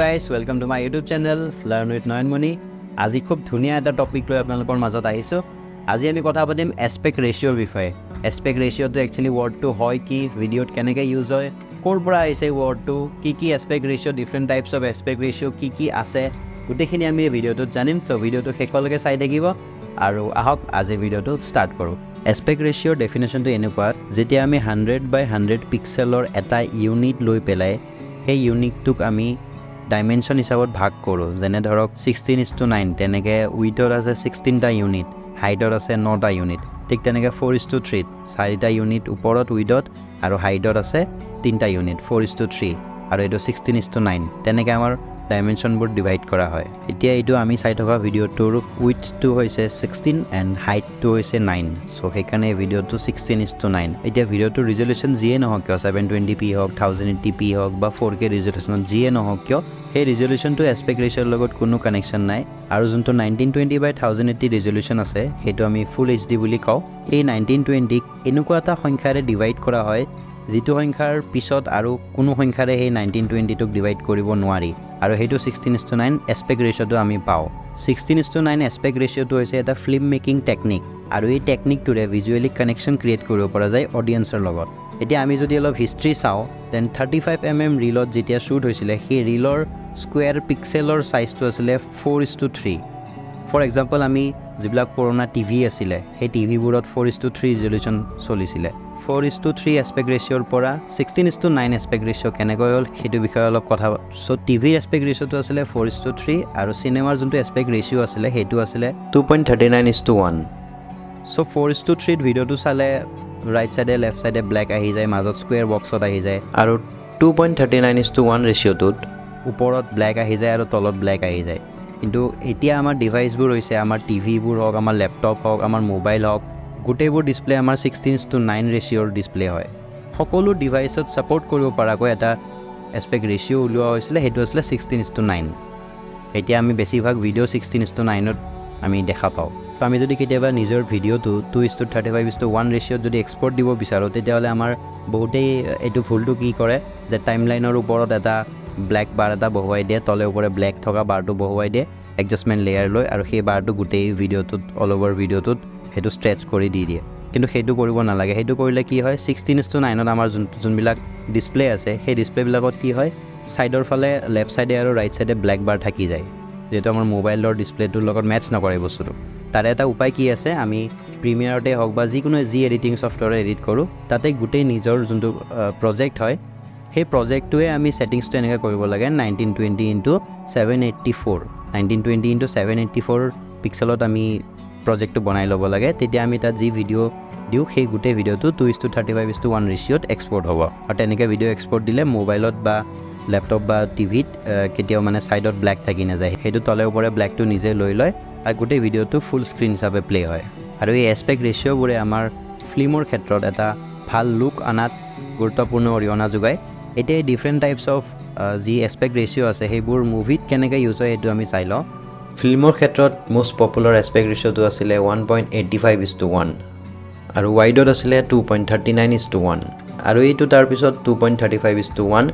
guys, welcome to my YouTube channel Learn with Nayanmoni. আজি খুব ধুনিয়া এটা টপিক লৈ আপোনালোকৰ মাজত আহিছো। আজি আমি কথা পাতিম এস্পেক্ট ৰেশিওৰ বিষয়ে। এস্পেক্ট ৰেশিওটো একচুয়ালি ওয়াৰ্ডটো হয় কি, ভিডিওত কেনেকৈ ইউজ হয়, ক'ৰ পৰা আহিছে ওয়াৰ্ডটো, কি Aspect ৰেশিও, different types of Aspect ৰেশিও কি আছে, গোটেইখিনি আমি এই ভিডিওটোত জানিম। তো ভিডিওটো শেষলৈকে চাই থাকিব আৰু আহক আজি ভিডিওটো স্টাৰ্ট কৰোঁ। এস্পেক্ট ৰেশিওৰ ডেফিনেশ্যনটো এনেকুৱা, যেতিয়া আমি 100x100 পিক্সেলৰ এটা ইউনিট লৈ পেলাই সেই ইউনিটটোক আমি ডাইমেনশ্যন হিচাপত ভাগ কৰোঁ। যেনে ধৰক 16:9, তেনেকৈ উইথত আছে 16টা ইউনিট, হাইটত আছে 9টা ইউনিট। ঠিক তেনেকৈ 4:3, 4টা ইউনিট ওপৰত উইথত আৰু হাইটত আছে 3টা ইউনিট, 4:3, আৰু এইটো 16:9। তেনেকৈ আমাৰ ডাইমেনশ্যনবোৰ ডিভাইড কৰা হয়। এতিয়া এইটো আমি চাই থকা ভিডিঅ'টোৰ উইথটো হৈছে 16 এণ্ড হাইটটো হৈছে 9, চ' সেইকাৰণে এই ভিডিঅ'টো 16:9। এতিয়া ভিডিঅ'টোৰ ৰিজলিউশ্যন যিয়ে নহওক কিয়, 720p হওক, 1080p হওক বা 4K ৰিজলিউশ্যনত যিয়ে নহওক কিয়, সেই ৰিজলিউশ্যনটো এস্পেক্ট ৰেশিওৰ লগত কোনো কানেকশ্যন নাই। আৰু যোনটো 1920x1080 ৰিজলিউশ্যন আছে সেইটো আমি ফুল HD বুলি কওঁ। এই 1920ক এনেকুৱা এটা সংখ্যাৰে ডিভাইড কৰা হয় যিটো সংখ্যাৰ পিছত আৰু কোনো সংখ্যাৰে সেই 1920টোক ডিভাইড কৰিব নোৱাৰি, আৰু সেইটো 16:9 এস্পেক্ট ৰেশিওটো আমি পাওঁ। 16:9 এস্পেক্ট ৰেশিওটো হৈছে এটা ফিল্ম মেকিং টেকনিক, আৰু এই টেকনিকটোৰে ভিজুৱেলি কানেকশ্যন ক্ৰিয়েট কৰিব পৰা যায় অডিয়েন্সৰ লগত। এতিয়া আমি যদি অলপ হিষ্ট্ৰী চাওঁ, দেন 35mm ৰীলত যেতিয়া শ্বুট হৈছিলে, সেই ৰীলৰ স্কুৱেৰ পিক্সেলৰ চাইজটো আছিলে 4:3। ফৰ এক্সাম্পল, আমি যিবিলাক পুৰণা টিভি আছিলে সেই টিভিবোৰত 4:3 ৰিজলিউশ্যন চলিছিলে। 4:3 এস্পেক্ট ৰেশিওৰ পৰা 16:9 এস্পেক্ট ৰেশিও কেনেকৈ হ'ল সেইটো বিষয়ে অলপ কথা। চ' টিভিৰ এস্পেক্ট ৰেশিওটো আছিলে 4:3, আৰু চিনেমাৰ যোনটো এস্পেক্ট ৰেশিও আছিলে সেইটো আছিলে 2.39:1। চ' 4:3 ভিডিঅ'টো চালে ৰাইট চাইডে লেফ্ট চাইডে ব্লেক আহি যায়, মাজত স্কুৱেৰ বক্সত আহি যায়, আৰু 2.39:1 ৰেশিওটোত ওপৰত ব্লেক আহি যায় আৰু তলত ব্লেক আহি যায়। কিন্তু এতিয়া আমাৰ ডিভাইচবোৰ হৈছে, আমাৰ টিভিবোৰ হওক, আমাৰ লেপটপ হওক, আমাৰ মোবাইল হওক, গোটেইবোৰ ডিছপ্লে আমাৰ 16:9 ৰেশিওৰ ডিছপ্লে হয়। সকলো ডিভাইচত ছাপোৰ্ট কৰিব পৰাকৈ এটা এস্পেক্ট ৰেশিও উলিওৱা হৈছিলে, সেইটো আছিলে 16:9। এতিয়া আমি বেছিভাগ ভিডিঅ' 16:9ত আমি দেখা পাওঁ। তো আমি যদি কেতিয়াবা নিজৰ ভিডিঅ'টো 2:35:1 ৰেশিওত যদি এক্সপৰ্ট দিব বিচাৰোঁ, তেতিয়াহ'লে আমাৰ বহুতেই এইটো ভুলটো কি কৰে যে টাইমলাইনৰ ওপৰত এটা ব্লেক বাৰ এটা বহুৱাই দিয়ে, তলে ওপৰে ব্লেক থকা বাৰটো বহুৱাই দিয়ে এডজাষ্টমেণ্ট লেয়াৰ লৈ, আৰু সেই বাৰটো গোটেই ভিডিঅ'টোত অল অভাৰ ভিডিঅ'টোত সেইটো ষ্ট্ৰেচ কৰি দি দিয়ে। কিন্তু সেইটো কৰিব নালাগে। সেইটো কৰিলে কি হয়, 16:9ত আমাৰ যোনবিলাক ডিছপ্লে আছে সেই ডিছপ্লেবিলাকত কি হয়, ছাইডৰ ফালে লেফ্ট চাইডে আৰু ৰাইট চাইডে ব্লেক বাৰ থাকি যায়, যিহেতু আমাৰ মোবাইলৰ ডিছপ্লেটোৰ লগত মেটচ নকৰে বস্তুটো। তাৰে এটা উপায় কি আছে, আমি প্ৰিমিয়াৰতে হওক বা যিকোনো এডিটিং ছফ্টৱেৰ এডিট কৰোঁ, তাতে গোটেই নিজৰ যোনটো প্ৰজেক্ট হয় সেই প্ৰজেক্টটোৱে আমি ছেটিংছটো এনেকৈ কৰিব লাগে 1920x784 1920x784 পিক্সেলত আমি প্ৰজেক্টটো বনাই ল'ব লাগে। তেতিয়া আমি তাত যি ভিডিঅ' দিওঁ সেই গোটেই ভিডিঅ'টো 2:35:1 ৰেশিওত এক্সপৰ্ট হ'ব। আৰু তেনেকৈ ভিডিঅ' এক্সপৰ্ট দিলে মোবাইলত বা লেপটপ বা টিভিত কেতিয়াও মানে ছাইডত ব্লেক থাকি নাযায়, সেইটো তলে ওপৰে ব্লেকটো নিজে লৈ লয় আৰু গোটেই ভিডিঅ'টো ফুল স্ক্ৰীণ হিচাপে প্লে হয়। আৰু এই এস্পেক্ট ৰেশিওবোৰে আমাৰ ফিল্মৰ ক্ষেত্ৰত এটা ভাল লুক অনাত গুৰুত্বপূৰ্ণ অৰিহণা যোগায়। এতিয়া ডিফাৰেণ্ট টাইপছ অফ যি এস্পেক্ট ৰেশিও আছে সেইবোৰ মুভিত কেনেকৈ ইউজ হয় সেইটো আমি চাই লওঁ। ফিল্মৰ ক্ষেত্ৰত মষ্ট পপুলাৰ এস্পেক্ট ৰেশিওটো আছিলে 1.85:1, আৰু ৱাইডত আছিলে 2.39:1, আৰু এইটো তাৰপিছত 2.35:1,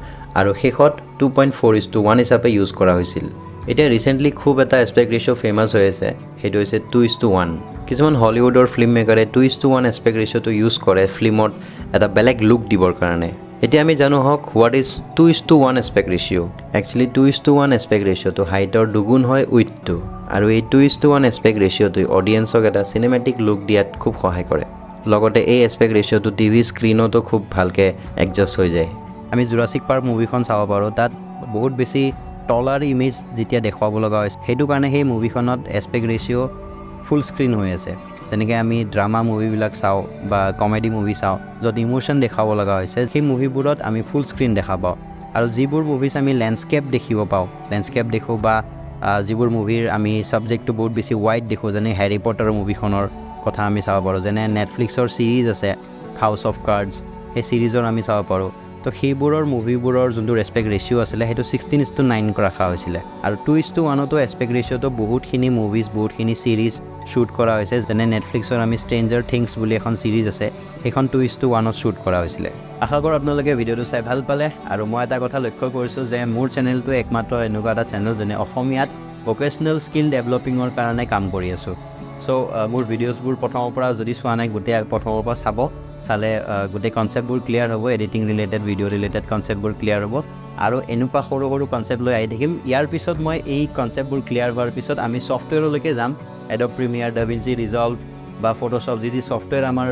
আৰু শেষত 2.4:1 হিচাপে ইউজ কৰা হৈছিল। এতিয়া ৰিচেণ্টলি খুব এটা এস্পেক্ট ৰেশিও ফেমাছ হৈ আছে, সেইটো হৈছে 2:1। কিছুমান হলিউডৰ ফিল্ম মেকাৰে 2:1 এস্পেক্ট ৰেশিওটো ইউজ কৰে ফিল্মত এটা বেলেগ লুক দিবৰ কাৰণে। এতিয়া আমি জানো হওক what is 2:1 Aspect ৰেশিও। Actually 2:1 Aspect ৰেশিওটো হাইটৰ দুগুণ হয় উইথটো, আৰু এই 2:1 এস্পেক্ট ৰেশিওটোৱে অডিয়েন্সক এটা চিনেমেটিক লুক দিয়াত খুব সহায় কৰে। লগতে এই এস্পেক্ট ৰেশিওটো টিভি স্ক্ৰীণতো খুব ভালকৈ এডজাষ্ট হৈ যায়। আমি জুৰাছিক পাৰ্ক মুভিখন চাব পাৰোঁ, তাত বহুত বেছি তলাৰ ইমেজ যেতিয়া দেখুৱাব লগা হৈছে, সেইটো কাৰণে সেই মুভিখনত এস্পেক্ট ৰেশিও ফুল স্ক্ৰীণ হৈ আছে। যেনেকৈ আমি ড্ৰামা মুভিবিলাক চাওঁ বা কমেডি মুভি চাওঁ য'ত ইম'শ্যন দেখাব লগা হৈছে, সেই মুভিবোৰত আমি ফুল স্ক্ৰীণ দেখা পাওঁ। আৰু যিবোৰ মুভিজ আমি লেণ্ডস্কেপ দেখিব পাওঁ, লেণ্ডস্কেপ দেখোঁ, বা যিবোৰ মুভিৰ আমি ছাবজেক্টটো বহুত বেছি ৱাইড দেখোঁ, যেনে হেৰি পটাৰ মুভিখনৰ কথা আমি চাব পাৰোঁ। যেনে নেটফ্লিক্সৰ ছিৰিজ আছে হাউচ অফ কাৰ্ডছ, সেই ছিৰিজৰ আমি চাব পাৰোঁ। তো সেইবোৰৰ মুভিবোৰৰ যোনটো ৰেচপেক্ট ৰেচিঅ' আছিলে সেইটো 16:9 ৰখা হৈছিলে আৰু 2:1তো এছপেক্ট ৰেচিঅ'টো বহুতখিনি মুভিজ বহুতখিনি ছিৰিজ শ্বুট কৰা হৈছে যেনে নেটফ্লিক্সৰ আমি ষ্ট্ৰেঞ্জাৰ থিংছ বুলি এখন ছিৰিজ আছে সেইখন 2:1ত শ্বুট কৰা হৈছিলে আশা কৰোঁ আপোনালোকে ভিডিঅ'টো চাই ভাল পালে আৰু মই এটা কথা লক্ষ্য কৰিছোঁ যে মোৰ চেনেলটো একমাত্ৰ এনেকুৱা এটা চেনেল যোনে অসমীয়াত ভকেশ্যনেল স্কিল ডেভেলপিঙৰ কাৰণে কাম কৰি আছোঁ চ' মোৰ ভিডিঅ'ছবোৰ প্ৰথমৰ পৰা যদি চোৱা নাই গোটেই প্ৰথমৰ পৰা চালে গোটেই কনচেপ্টবোৰ ক্লিয়াৰ হ'ব এডিটিং ৰিলেটেড ভিডিঅ' ৰিলেটেড কনচেপ্টবোৰ ক্লিয়াৰ হ'ব আৰু এনেকুৱা সৰু সৰু কনচেপ্ট লৈ আহি থাকিম ইয়াৰ পিছত মই এই কনচেপ্টবোৰ ক্লিয়াৰ হোৱাৰ পিছত আমি ছফ্টৱেৰলৈকে যাম এডব প্ৰিমিয়াৰ ডাভিঞ্চি ৰিজল্ভ বা ফটোশ্বপ যি ছফ্টৱেৰ আমাৰ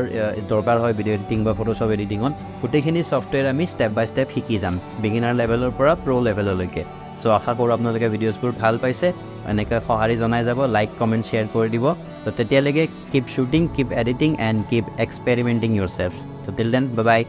দৰকাৰ হয় ভিডিঅ' এডিটিং বা ফটোশ্বপ এডিটিঙত গোটেইখিনি ছফ্টৱেৰ আমি ষ্টেপ বাই ষ্টেপ শিকি যাম বিগিনাৰ লেভেলৰ পৰা প্ৰ' লেভেললৈকে চ' আশা কৰোঁ আপোনালোকে ভিডিঅ'ছবোৰ ভাল পাইছে এনেকৈ সঁহাৰি জনাই যাব লাইক কমেণ্ট শ্বেয়াৰ কৰি দিব তো তেতিয়ালৈকে keep shooting keep editing and keep experimenting yourself so' till then bye bye